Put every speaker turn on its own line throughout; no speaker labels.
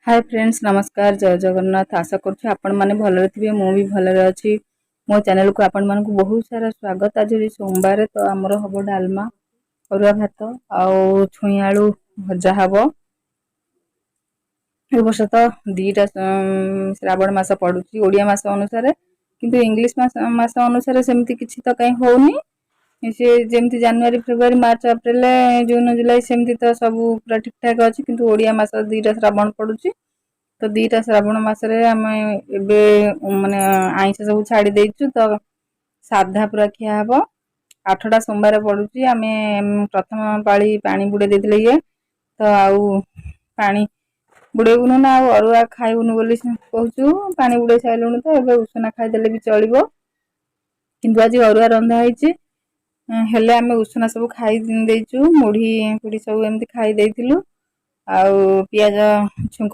Hi friends नमस्कार जय जगन्नाथ आशा करुँ आपण मैंने भलरे थे मु भी भलरे अच्छी मो चैनल को आपण मानक बहुत सारा स्वागत। आज सोमवार तो आमर हम डालमा अरुआ भात आउ छुई आलू भजा हम। ए वर्ष तो दीटा श्रावण मास पड़ुची ओडिया मास अनुसार किंतु इंग्लिश मास अनुसार सेमती किछि तो कहीं होनी सी जमी जानुरी फेब्रुआरी मार्च अप्रैल जून जुलाई सेमती तो सब पूरा ठीक ठाक अच्छी किंतु ओडिया मास दीटा श्रावण पड़ुची तो दीटा श्रावण मासरे आम एबे माने आइंष सब छाड़ी देइछु तो साधा पूरा खिया हब। 8टा सोमवार पड़ुची आम प्रथम पाली पानी बुड़े देथिले ये तो आउ पानी बुड़ेबुनु ना आउ अरुआ खाइबुनु बोली कहूचु पानी बुड़े साइलुनु तो एबे उषना खाइदेले भी चलिबो किंतु आज अरुआ रंधा ହେଇची हेले आम उषना सब खाई देइछु मुढ़ी पुड़ी सब एमती खाई देइथिलु आउ पियाज छुंक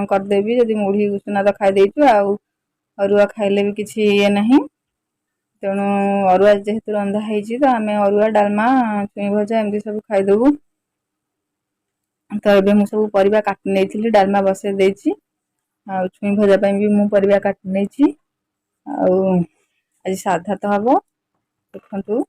करदेवी जदि मुढ़ी उषना तो खाई देइछु आउ अरुआ खाइले भी किछि ये नहीं तेणु अरुआ जेहेतु रंधा ହେଇची तो आम अरुआ डालमा छुई भजा एमती सब खाइदेबु। तो एबे मु सब परिबा काटि नेइथिली डालमा बसे देइछि आउ छुई भजा पई भी मु परिबा काटि नेइछि आउ आज साधा तो हबो देखंतु।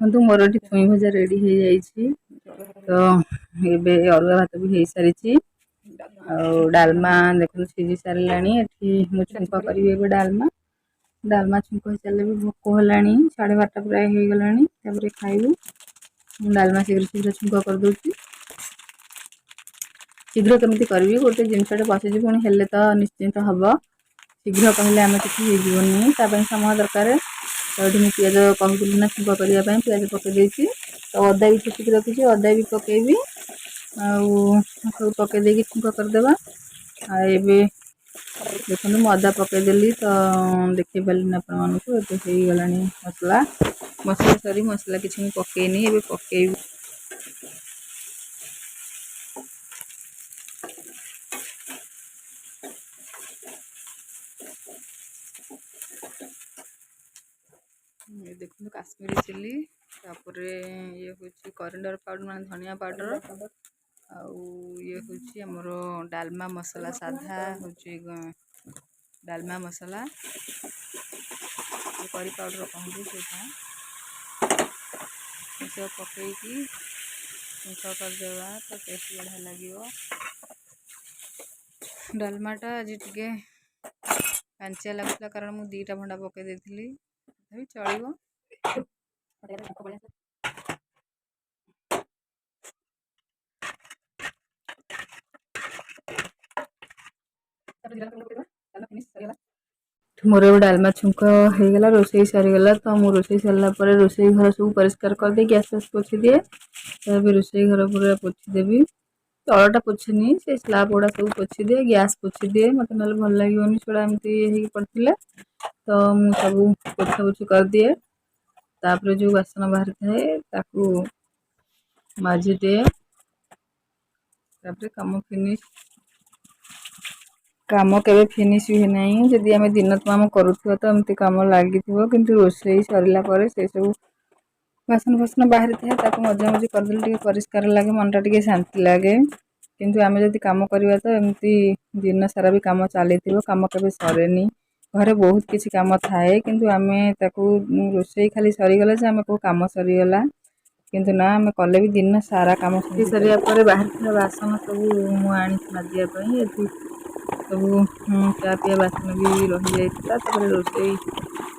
देखंतु मोर एठी छुई भजा रेडी हो जाइछि तो एबे अरुआ भात भी हो सारिछि आउ डालमा देखु सिझी सारलानी एठी मु छुंक करिवे एबे डालमा छुंक हो सारले भी भोक होलानी 12:30 प्राय हो गलानी तापरे खाइबु। डालमा शीघ्र शीघ्र छुंक कर दोछि शीघ्र केमती करबी गोटे जिनसटे बसिछि पुणी हेले तो निश्चिंत हब शीघ्र कहले आमे किछि हे जीवनी ता पई समय दरकार तो ये पियाज कहूली ना छुंक करने पियाज पकई देती तो अदा भी छुटिक रखी अदा भी पकेबी सब पकईदे छुंक करदे देखो मु अदा पकईदेली तो देखे पारे आपण मानक ये गला मसला मसला सरी मसला किसी पकईनी ए पकईबी देखो काश्मीरी चिली ये हूँ करिंडर पाउडर मान धनिया पाउडर आउ ये हूँ आमर डालमा मसला साधा हूँ डालमा मसला करी पाउडर कहूँ से पकईकी करदेवा तो टेस्ट बढ़िया लगे। डालमाटा आज टे पांचिया लगुला कारण मुझे 2टा भंडा पकई देती चलो मोर डालमा छुंक हो गला रोसई सरीगला तो मु रोसई सरला रोसई घर सब परिष्कार कर दे गैस पोछि दिए तभी रोसई घर पूरा पोछि देवी तलटा पोछेनी से स्लाब गुड़ा सब पोछि दिए गैस पोछि दिए मत ना भल लगे छोड़ा एमती पड़े तो मु सब पोछा पोछि कर दिए तापर जो बासन बाहरी थाए ताकू माजी दिए तापर काम केवे फिनिश हुए ना जदि आम दिन तमाम करुवा तो एमती कम लगी कि रोसई सरला से सब बासन फासन बाहरी थाए मजा मजी करदे परिष्कार लगे मनटा टे शांति लगे किंतु आम जदि कम करवा तो एमती दिन सारा भी कम चली कम के सरेनी घरे बहुत किसी काम थाए किंतु आम रोसई खाली सरीगला से आम को कम सरीगला किंतु ना आम कले भी दिन सारा कम सर बाहर बासन सब मुझे माजियापी सब चा पिया बासन भी रही जाता रोसई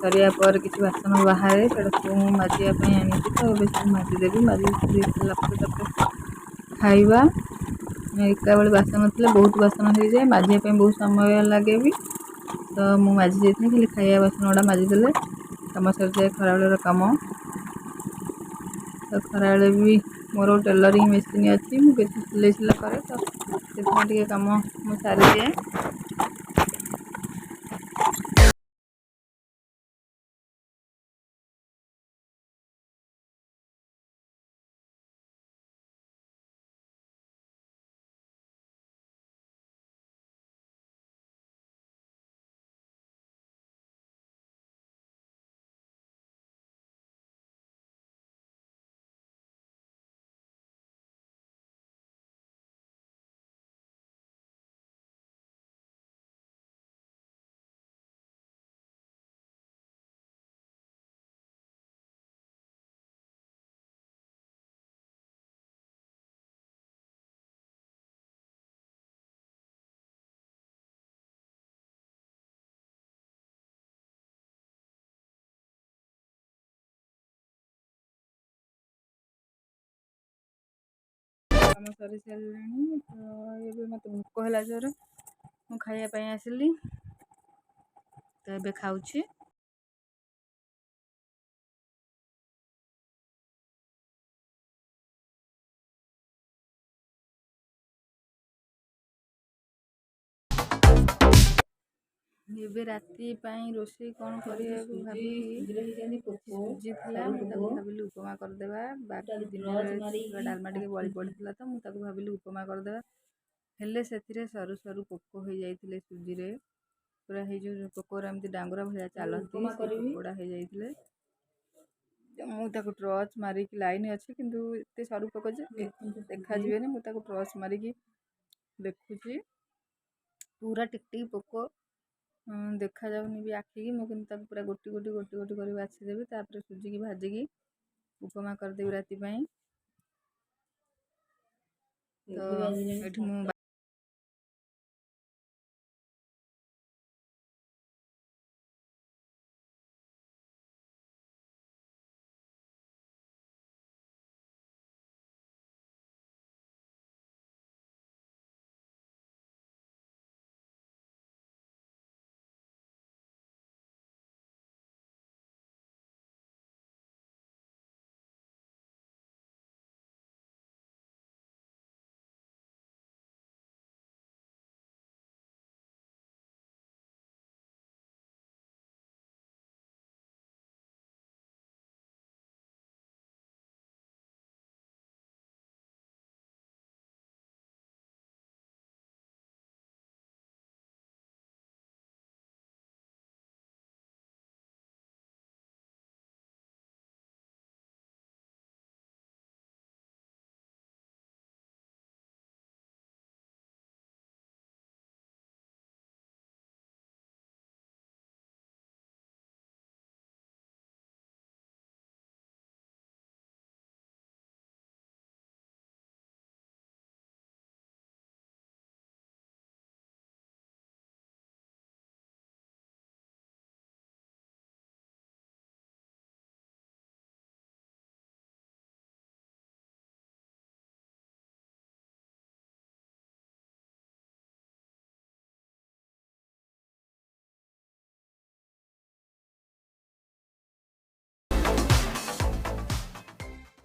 सरिया पर किसी बासन बाहर से सब माजियापी आनी तो सब माजिदेवी माजिक खाइबा ଏକା ବେଳେ ବାସନ ଥିଲେ ବହୁତ ବାସନ ହେଇଯାଏ, ମାଜିବା ପାଇଁ ବହୁତ ସମୟ ଲାଗେ ବି। ତ ମୁଁ ମାଜି ଦେଇଥିଲି, ଖାଲି ଖାଇବା ବାସନ ଗୁଡ଼ା ମାଜିଦେଲେ କାମ ସରିଯାଏ ଖରାବେଳର କାମ। ତ ଖରାବେଳେ ବି ମୋର ଟେଲରିଂ ମେସିନ୍ ଅଛି, ମୁଁ କିଛି ସିଲେଇ ସିଲା କରେ, ତ ସେଥିପାଇଁ ଟିକେ କାମ ମୁଁ ସାରିଦିଏ। କାମ ସରି ସାରିଲାଣି, ତ ଏବେ ମୋତେ ଭୋକ ହେଲା ଜୋରେ, ମୁଁ ଖାଇବା ପାଇଁ ଆସିଲି, ତ ଏବେ ଖାଉଛି। ଏବେ ରାତି ପାଇଁ ରୋଷେଇ କ'ଣ କରିବାକୁ ଭାବିଲି, ସୁଜି ଥିଲା, ମୁଁ ତାକୁ ଭାବିଲି ଉପମା କରିଦେବା। ବାକି ଦିନରେ ଥିବା ଡାଲମା ଟିକେ ବଳି ପଡ଼ିଥିଲା, ତ ମୁଁ ତାକୁ ଭାବିଲି ଉପମା କରିଦେବା। ହେଲେ ସେଥିରେ ସରୁ ସରୁ ପୋକ ହେଇଯାଇଥିଲେ ସୁଜିରେ, ପୁରା ହେଇ ଯେଉଁ ପୋକରା ଏମିତି ଡାଙ୍ଗୁରା ଭଳିଆ ଚାଲନ୍ତି, ସେ ପୋକଡ଼ା ହେଇଯାଇଥିଲେ। ମୁଁ ତାକୁ ଟର୍ଚ୍ଚ ମାରିକି, ଲାଇନ୍ ଅଛି କିନ୍ତୁ ଏତେ ସରୁ ପୋକ ଯେ ଦେଖାଯିବେନି, ମୁଁ ତାକୁ ଟର୍ଚ୍ଚ ମାରିକି ଦେଖୁଛି, ପୁରା ଟିକଟିକ ପୋକ, ଦେଖାଯାଉନି ବି ଆଖିକି। ମୁଁ କିନ୍ତୁ ତାକୁ ପୁରା ଗୋଟି ଗୋଟି କରି ବାଛିଦେବି, ତାପରେ ସୁଜିକି ଭାଜିକି ଉପମା କରିଦେବି ରାତି ପାଇଁ। ତ ଏଠି ମୁଁ